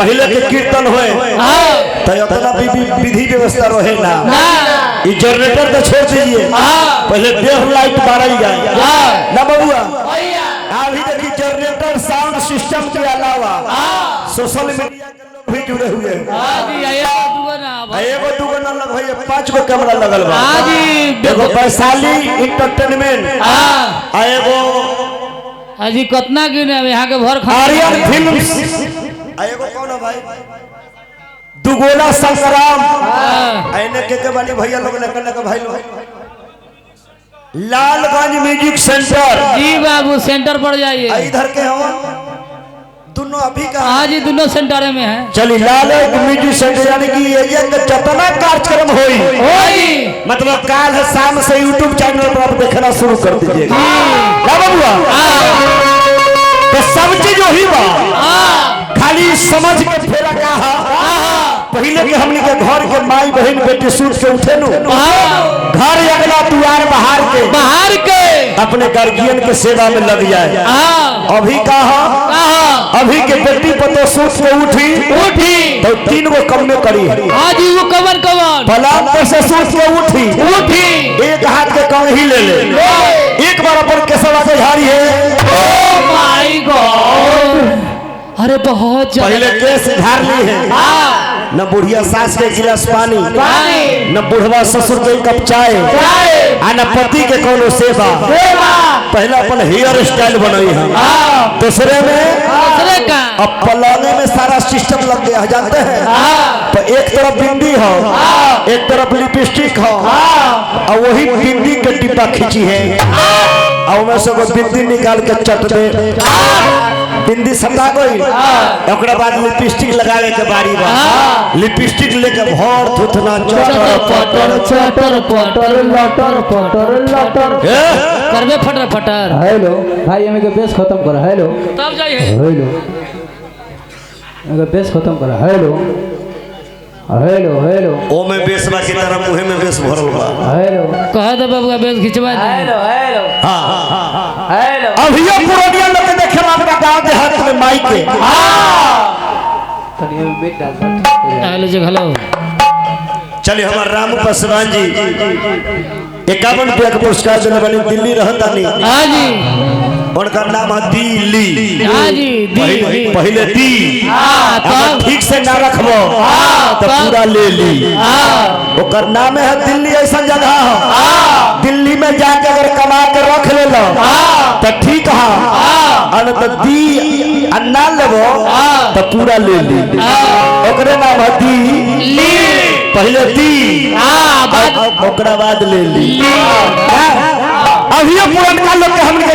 पहले के कीर्तन होए तो इतना विधि व्यवस्था रहे ना। ये जनरेटर तो छोड़ दीजिए, पहले देह लाइट बारल जाए ना बबुआ। अभी देखिए जनरेटर साउंड सिस्टम के अलावा सोशल मीडिया के लोग भी जुड़े हुए हैं। एगो दूगो ना लग भाई 5 गो कैमरा लगल बा। एगो वैशाली इंटरटेनमेंट एगो अजी कितना गिने यहाँ के भर आर्यन फिल्म्स एगो कौन है भाई दुगोला संग्राम आइने के बानी भैया लोग ने के भाई लोग लालगंज म्यूजिक सेंटर। जी बाबू सेंटर पर जाइए। इधर के हो दोनों अभी का हाँ जी दोनों सेंटर में है। चलिए लालगंज म्यूजिक सेंटर यानी कि ये जितना कार्यक्रम होई मतलब काल है शाम से यूट्यूब चैनल पर आप देखना शुरू कर दीजिएगा क्या बबुआ। तो सब चीज वही बा खाली समझ के फेरा कहा पहले के हमने के घर के माई बहन बेटी सूट के उठे नु घर अगला द्वार बाहर के अपने गार्जियन के सेवा में लग जाए। अभी कहा अभी के बेटी पतो सूट के उठी तो 3 गो कम में करी आज वो कवर पलाम पर से सूट के उठी एक हाथ के कम ही ले एक बार अपन केसवा के झाड़ी है। ओह माय गॉड अरे बहुत पहले केस झाड़ ली है न बुढ़िया सास के गिलास पानी न बुढ़वा ससुर के कप चाय न पति के कोनो सेवा। पहला अपन हेयर स्टाइल बनाई है दूसरे में अब पलाने में सारा सिस्टम लग गया जानते हैं। तो एक तरफ बिंदी हो एक तरफ लिपस्टिक हो और वही बिंदी के डिब्बा खींची है और में से बिंदी निकाल के चट दे बिंदी सटा गई ओकरा बाद लिपस्टिक लगावे के बारी बा लिपस्टिक लेके भर थुथना चटर पटर लटर करबे फटर। हेलो भाई हमें के बेस खत्म कर। हेलो तब जाइए हेलो अगर बेस खत्म कर। हेलो हेलो हेलो ओ में बेसवा की तरह मुहे में बेस भरल बा। हेलो कह दे बाबू बेस खिंचवा दे। हेलो हेलो हां हेलो अभियो पुरोनिया लोग के देखे आपका गांव देहात में माई के तनिए में बेट डाल हेलो जी हेलो चलिए हमारे राम पासवान जी 51 रुपया का पुरस्कार देने वाली दिल्ली रहता नहीं। हाँ जी उनका नाम है दिल्ली। हाँ जी पहले दी अगर ठीक से ना रखबो तो पूरा ले ली। ओकर नाम है दिल्ली ऐसा जगह है दिल्ली में जाके अगर कमा के रख ले लो तो ठीक है और तो दी अन्ना लेबो तो पूरा ले ली। ओकरे नाम है दिल्ली पहले दी ओकरा बाद ले ली। अभी पुरनका लोग के हमने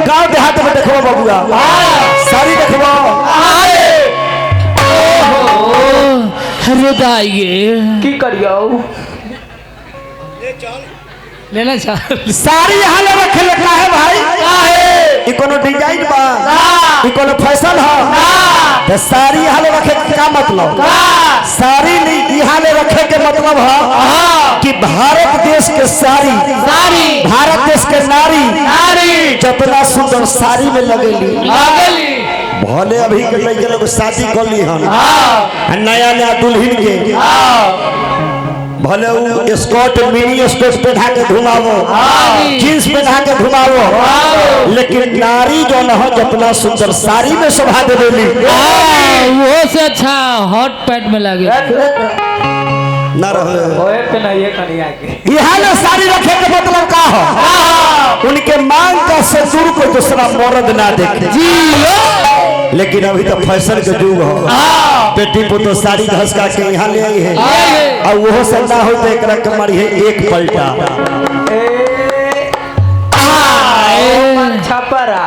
गांव देहात में देखबो बबुआ सारी देखबो हृदय की करियो लेना चल सारी यहाँ ले रखे लगता है भाई काहे कोनो डिजाइन बा कोनो फैशन है तो सारी यहाँ ले रखे का मतलब सारी नहीं यहाँ ले रखे के मतलब है कि भारत देश के सारी भारत देश के नारी जितना सुंदर साड़ी में लगेली भले अभी के लड़के लोग शादी कर ली हन नया नया दुल्हन के भले वो स्कर्ट मिनी स्कर्ट पहना के घुमावो जींस पहना के घुमावो लेकिन नारी जो न हो जितना सुंदर साड़ी में शोभा देवेली वो से अच्छा हॉट पैंट में लगे ना रहे ओए पे ना ये कनिया के यहाँ ले साड़ी रखे के मतलब का हो उनके मांग का ससुर को दूसरा मर्द ना देखे जी। लेकिन अभी तो फैशन का युग हो बेटी को तो साड़ी घसका के यहाँ ले आई है और वो से ना हो तो एक रकम मारी है एक पलटा छपरा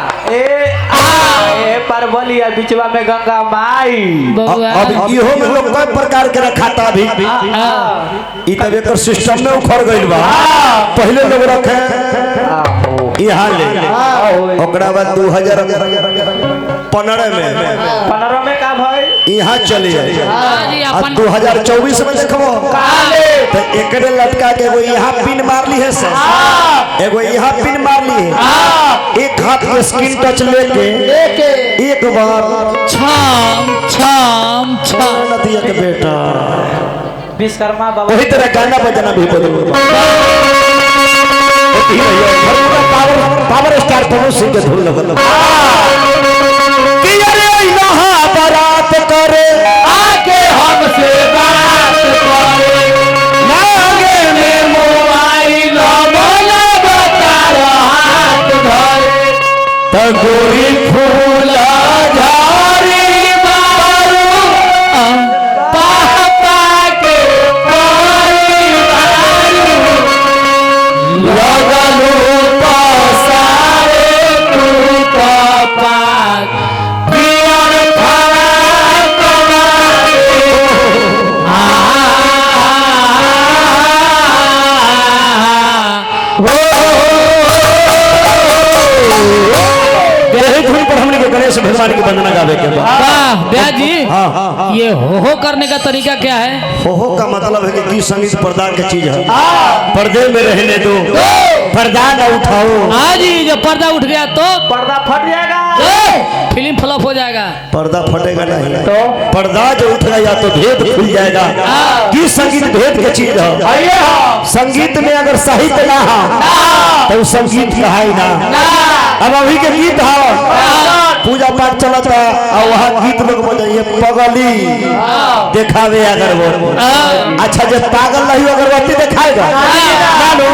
परवलिया बिचवा में गंगा माई। अब इहो में लोग कई प्रकार के रखा था अभी ई तब एक सिस्टम में उखड़ गइल बा पहले लोग रखे यहाँ ले ओकरा बाद 2015 में का भाई यहाँ चले आए हाँ जी, आ अपन 2024 में देखबो तो एकरे लटका के एगो यहाँ पिन मार ली है सर, एगो यहाँ पिन मार ली है, एक हाथ में स्क्रीन टच लेके एक बार छाम छाम छाम नदिया के बेटा विश्वकर्मा बाबा वही तरह गाना बजाना भी बदल पावर स्टार पवन सिंह के धुन लगल कि अरे यहाँ बारात करे आके हमसे बात करे नागे में मोबाइल बोला बता हाथ धरे तो गोरी फूल झाड़ी मारू पापा के परिवार लगलू पसारे तू पापा पियर खड़ा कमारे यही धुन पर हमने के गणेश भगवान की वंदना गावे के बाद वाह ब्याह जी हाँ हाँ हाँ ये हो करने का तरीका क्या है? हो का मतलब है कि गीत संगीत पर्दा की चीज है, पर्दे में रहने दो, पर्दा न उठाओ। हाँ जी, जब पर्दा उठ गया तो पर्दा फट जाएगा, फिल्म फ्लॉप हो जाएगा। पर्दा फटेगा नहीं तो पर्दा जो उठ गया तो भेद खुल जाएगा। गीत संगीत भेद की चीज है। संगीत में अगर साहित्य ना हो तो संगीत कहा ही ना। अब अभी के गीत हो पूजा पाठ चला था और वहाँ गीत लोग बजाइए पगली दिखावे अगर वो अच्छा जब पागल नहीं अगरबत्ती दिखाएगा मानो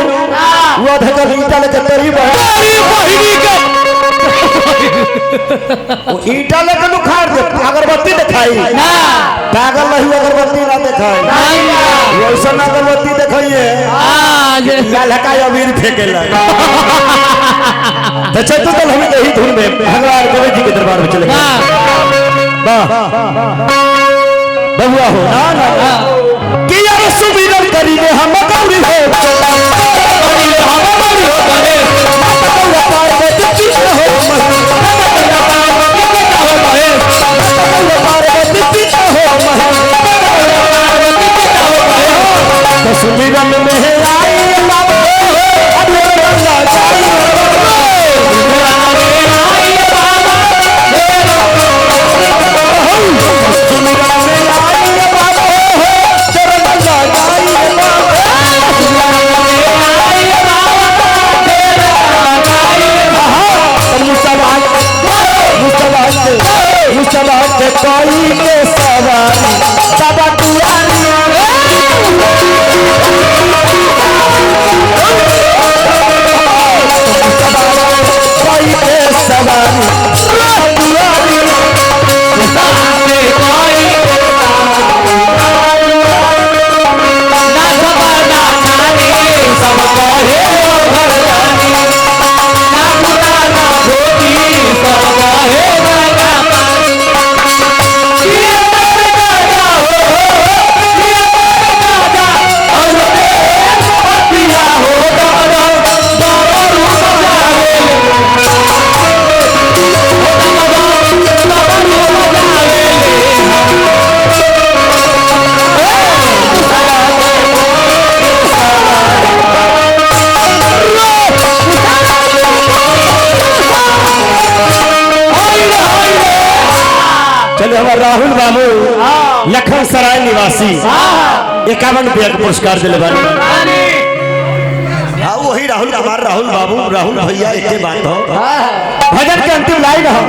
वो धकर ईटा लेकर तेरी बहनी के वो ईटा लेकर उखाड़ दे अगरबत्ती दिखाई पागल नहीं अगरबत्ती ना दिखाई वैसा ना अगरबत्ती दिखाइए ललका अबीर फेंके लगा तो चलते तो हम यही धुन में भगवान गणेश जी के दरबार में चले वाह बबुआ हो ना ना कि यार सुमिरन करीने हम गौरी हो हम गौरी हो करे गौरा पार्वती कृष्ण हो पार्वती कृष्ण हो तो सुमिरन में आई बाबा कोई के सवारी बाबा कोई के सवारी राहुल बाबू लखन सराय निवासी 51 रुपया का पुरस्कार दिले बानी। वही राहुल कुमार राहुल बाबू राहुल भैया एक बात हो भजन के अंतिम लाइन हो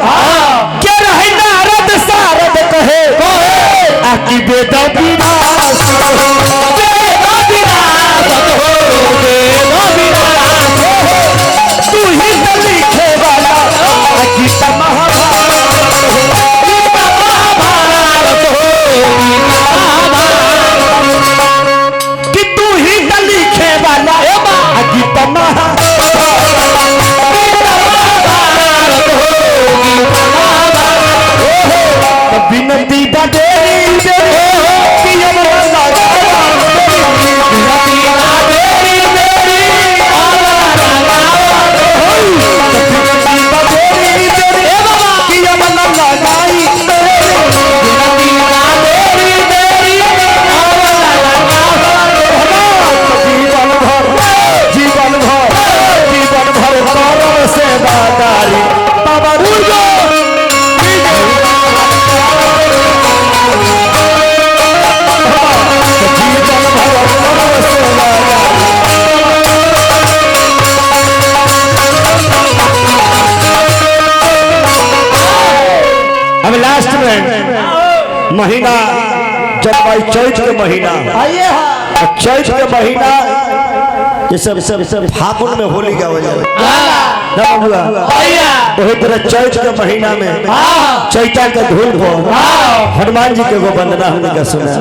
क्या रहे नारद सारद कहे आकी बेटा विनाश तू ही लिखे वाला गीता कि तू ही लिखे वाला गीता विनती बड़े महीना जब भाई चैत के महीना आइए हाँ चैत के महीना ये सब फागुन में होली गावल जाए ना हुआ वही तरह चैत के महीना में चैता के धूल पर हनुमान जी के वो वंदना हमने का सुना।